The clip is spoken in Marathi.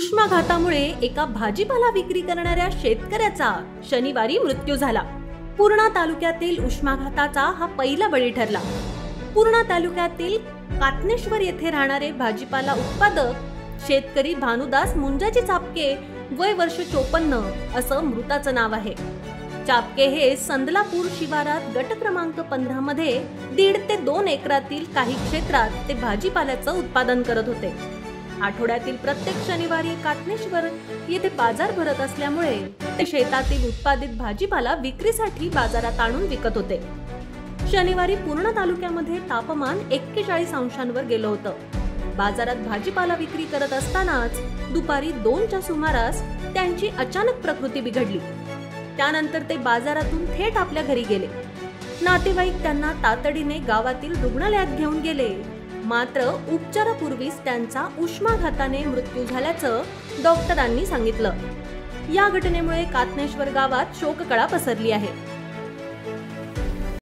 उष्माघातामुळे एका भाजीपाला विक्री करणाऱ्या शेतकऱ्याचा शनिवारी मृत्यू झाला। पूर्णा तालुक्यातील उष्माघाताचा हा पहिला बळी ठरला। पूर्णा तालुक्यातील कातनेश्वर येथे राहणारे भाजीपाला उत्पादक शेतकरी भानुदास मुंजाजी चापके, वय वर्ष 54 असं मृताचं नाव आहे। चापके हे संदलापूर शिवारात गट क्रमांक 15 मध्ये 1.5 ते 2 एकरातील काही क्षेत्रात ते भाजीपाल्याचं उत्पादन करत होते। आठवड्यातील प्रत्येक शनिवारी कातनेश्वर येथे बाजार भरत असल्यामुळे ते शेतातील उत्पादित भाजीपाला विक्रीसाठी बाजारात आणून विकत होते। शनिवारी पूर्णा तालुक्यामध्ये तापमान 41 अंशांवर गेलं होतं। बाजारात भाजीपाला विक्री करत असतानाच दुपारी 2च्या सुमारास त्यांची अचानक प्रकृती बिघडली। त्यानंतर ते बाजारातून थेट आपल्या घरी गेले। नातेवाईक त्यांना तातडीने गावातील रुग्णालयात घेऊन गेले, मात्र उपचारापूर्वीच त्यांचा उष्माघाताने मृत्यू झाल्याचं डॉक्टरांनी सांगितलं। या घटनेमुळे कातनेश्वर गावात शोककळा पसरली आहे।